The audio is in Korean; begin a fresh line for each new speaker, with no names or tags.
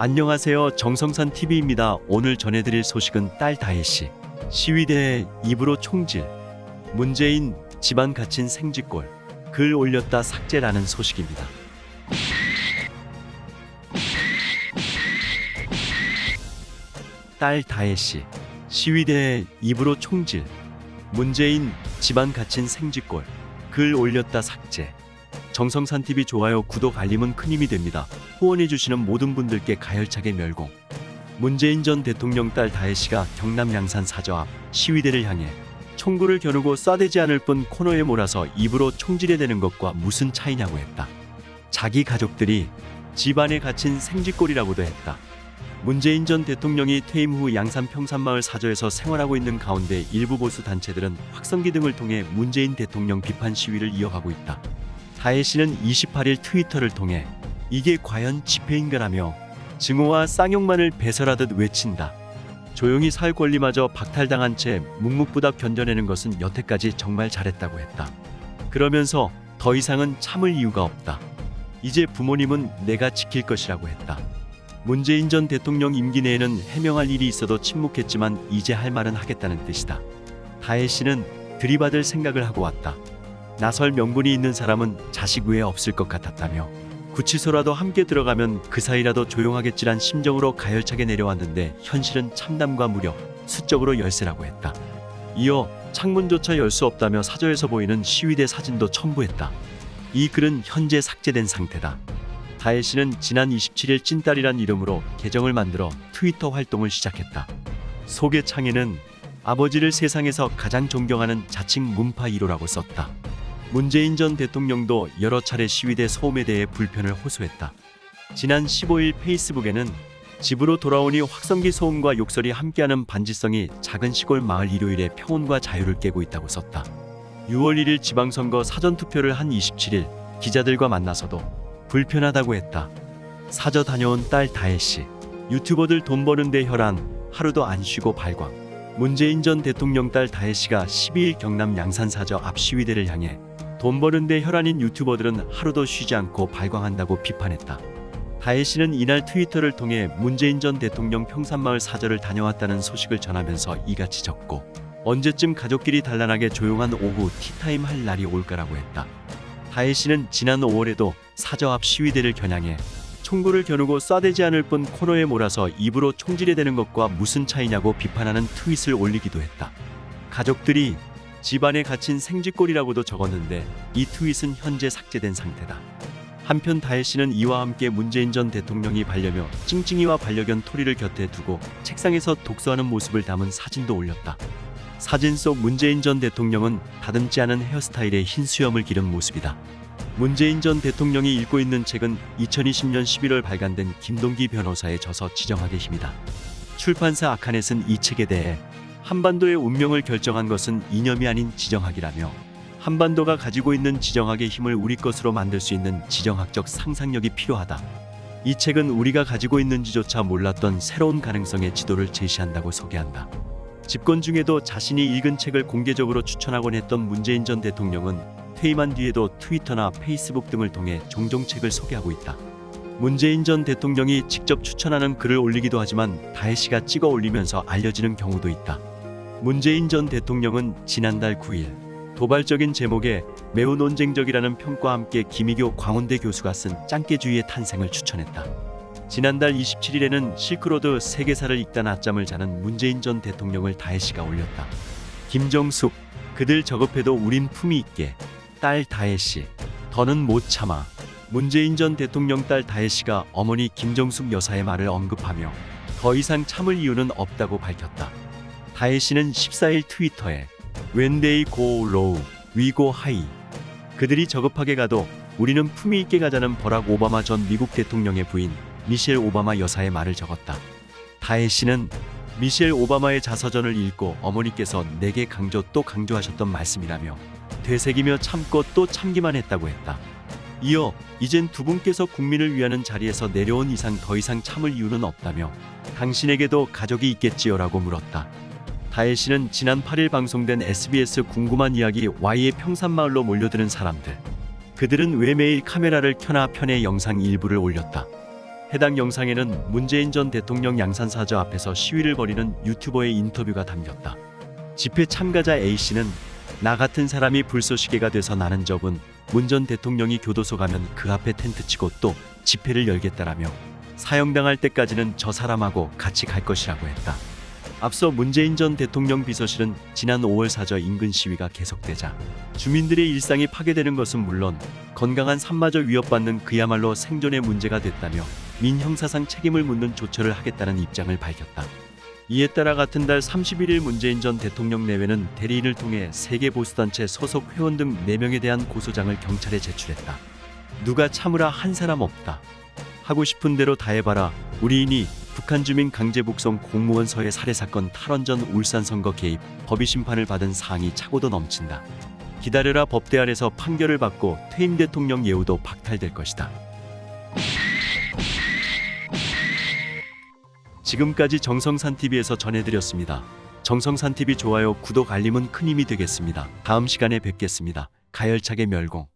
안녕하세요. 정성산 TV입니다. 오늘 전해드릴 소식은 딸 다혜씨 시위대에 입으로 총질, 문재인 집안 갇힌 생쥐꼴, 글 올렸다 삭제라는 소식입니다. 딸 다혜씨 시위대에 입으로 총질, 문재인 집안 갇힌 생쥐꼴, 글 올렸다 삭제. 정성산TV 좋아요, 구독, 알림은 큰 힘이 됩니다. 후원해주시는 모든 분들께 가열차게 멸공. 문재인 전 대통령 딸 다혜씨가 경남 양산 사저 앞 시위대를 향해 총구를 겨누고 쏴대지 않을 뿐 코너에 몰아서 입으로 총질해대는 것과 무슨 차이냐고 했다. 자기 가족들이 집안에 갇힌 생쥐꼴이라고도 했다. 문재인 전 대통령이 퇴임 후 양산 평산마을 사저에서 생활하고 있는 가운데 일부 보수 단체들은 확성기 등을 통해 문재인 대통령 비판 시위를 이어가고 있다. 다혜씨는 28일 트위터를 통해 이게 과연 집회인가라며 증오와 쌍욕만을 배설하듯 외친다. 조용히 살 권리마저 박탈당한 채 묵묵부답 견뎌내는 것은 여태까지 정말 잘했다고 했다. 그러면서 더 이상은 참을 이유가 없다. 이제 부모님은 내가 지킬 것이라고 했다. 문재인 전 대통령 임기 내에는 해명할 일이 있어도 침묵했지만 이제 할 말은 하겠다는 뜻이다. 다혜씨는 들이받을 생각을 하고 왔다. 나설 명분이 있는 사람은 자식 외에 없을 것 같았다며 구치소라도 함께 들어가면 그 사이라도 조용하겠지란 심정으로 가열차게 내려왔는데 현실은 참담과 무력, 수적으로 열세라고 했다. 이어 창문조차 열 수 없다며 사저에서 보이는 시위대 사진도 첨부했다. 이 글은 현재 삭제된 상태다. 다혜씨는 지난 27일 찐딸이란 이름으로 계정을 만들어 트위터 활동을 시작했다. 소개창에는 아버지를 세상에서 가장 존경하는 자칭 문파 1호라고 썼다. 문재인 전 대통령도 여러 차례 시위대 소음에 대해 불편을 호소했다. 지난 15일 페이스북에는 집으로 돌아오니 확성기 소음과 욕설이 함께하는 반지성이 작은 시골 마을 일요일에 평온과 자유를 깨고 있다고 썼다. 6월 1일 지방선거 사전투표를 한 27일 기자들과 만나서도 불편하다고 했다. 사저 다녀온 딸 다혜씨, 유튜버들 돈 버는데 혈안, 하루도 안 쉬고 발광. 문재인 전 대통령 딸 다혜씨가 12일 경남 양산 사저 앞 시위대를 향해 돈 버는데 혈안인 유튜버들은 하루도 쉬지 않고 발광한다고 비판했다. 다혜씨는 이날 트위터를 통해 문재인 전 대통령 평산마을 사저를 다녀왔다는 소식을 전하면서 이같이 적고 언제쯤 가족끼리 단란하게 조용한 오후 티타임 할 날이 올까라고 했다. 다혜씨는 지난 5월에도 사저 앞 시위대를 겨냥해 총구를 겨누고 쏴대지 않을 뿐 코너에 몰아서 입으로 총질해대는 것과 무슨 차이냐고 비판하는 트윗을 올리기도 했다. 가족들이 집안에 갇힌 생쥐꼴이라고도 적었는데 이 트윗은 현재 삭제된 상태다. 한편 다혜씨는 이와 함께 문재인 전 대통령이 반려묘 찡찡이와 반려견 토리를 곁에 두고 책상에서 독서하는 모습을 담은 사진도 올렸다. 사진 속 문재인 전 대통령은 다듬지 않은 헤어스타일에 흰 수염을 기른 모습이다. 문재인 전 대통령이 읽고 있는 책은 2020년 11월 발간된 김동기 변호사의 저서 지정학의 힘이다. 출판사 아카넷은 이 책에 대해 한반도의 운명을 결정한 것은 이념이 아닌 지정학이라며 한반도가 가지고 있는 지정학의 힘을 우리 것으로 만들 수 있는 지정학적 상상력이 필요하다. 이 책은 우리가 가지고 있는지조차 몰랐던 새로운 가능성의 지도를 제시한다고 소개한다. 집권 중에도 자신이 읽은 책을 공개적으로 추천하곤 했던 문재인 전 대통령은 퇴임한 뒤에도 트위터나 페이스북 등을 통해 종종 책을 소개하고 있다. 문재인 전 대통령이 직접 추천하는 글을 올리기도 하지만 다혜씨가 찍어 올리면서 알려지는 경우도 있다. 문재인 전 대통령은 지난달 9일 도발적인 제목의 매우 논쟁적이라는 평가와 함께 김희교 광운대 교수가 쓴 짱깨주의의 탄생을 추천했다. 지난달 27일에는 실크로드 세계사를 읽다 낮잠을 자는 문재인 전 대통령을 다혜씨가 올렸다. 김정숙, 그들 저급해도 우린 품위 있게. 딸 다혜씨, 더는 못 참아. 문재인 전 대통령 딸 다혜씨가 어머니 김정숙 여사의 말을 언급하며 더 이상 참을 이유는 없다고 밝혔다. 다혜씨는 14일 트위터에 When they go low, we go high. 그들이 저급하게 가도 우리는 품위 있게 가자는 버락 오바마 전 미국 대통령의 부인 미셸 오바마 여사의 말을 적었다. 다혜씨는 미셸 오바마의 자서전을 읽고 어머니께서 내게 강조 또 강조하셨던 말씀이라며 되새기며 참고 또 참기만 했다고 했다. 이어 이젠 두 분께서 국민을 위하는 자리에서 내려온 이상 더 이상 참을 이유는 없다며 당신에게도 가족이 있겠지요라고 물었다. 다혜씨는 지난 8일 방송된 SBS 궁금한 이야기 Y의 평산마을로 몰려드는 사람들, 그들은 왜 매일 카메라를 켜나 편의 영상 일부를 올렸다. 해당 영상에는 문재인 전 대통령 양산사저 앞에서 시위를 벌이는 유튜버의 인터뷰가 담겼다. 집회 참가자 A씨는 나 같은 사람이 불쏘시개가 돼서 나는 적은 문 전 대통령이 교도소 가면 그 앞에 텐트 치고 또 집회를 열겠다라며 사형당할 때까지는 저 사람하고 같이 갈 것이라고 했다. 앞서 문재인 전 대통령 비서실은 지난 5월 사저 인근 시위가 계속되자 주민들의 일상이 파괴되는 것은 물론 건강한 삶마저 위협받는 그야말로 생존의 문제가 됐다며 민형사상 책임을 묻는 조처를 하겠다는 입장을 밝혔다. 이에 따라 같은 달 31일 문재인 전 대통령 내외는 대리인을 통해 세계보수단체 소속 회원 등 4명에 대한 고소장을 경찰에 제출했다. 누가 참으라 한 사람 없다. 하고 싶은 대로 다 해봐라. 우리인이 북한 주민 강제 북송 공무원 서해 살해 사건 탈원 전 울산 선거 개입 법의 심판을 받은 사항이 차고도 넘친다. 기다려라. 법대 아래서 판결을 받고 퇴임 대통령 예우도 박탈될 것이다. 지금까지 정성산TV에서 전해드렸습니다. 정성산TV 좋아요, 구독, 알림은 큰 힘이 되겠습니다. 다음 시간에 뵙겠습니다. 가열차게 멸공.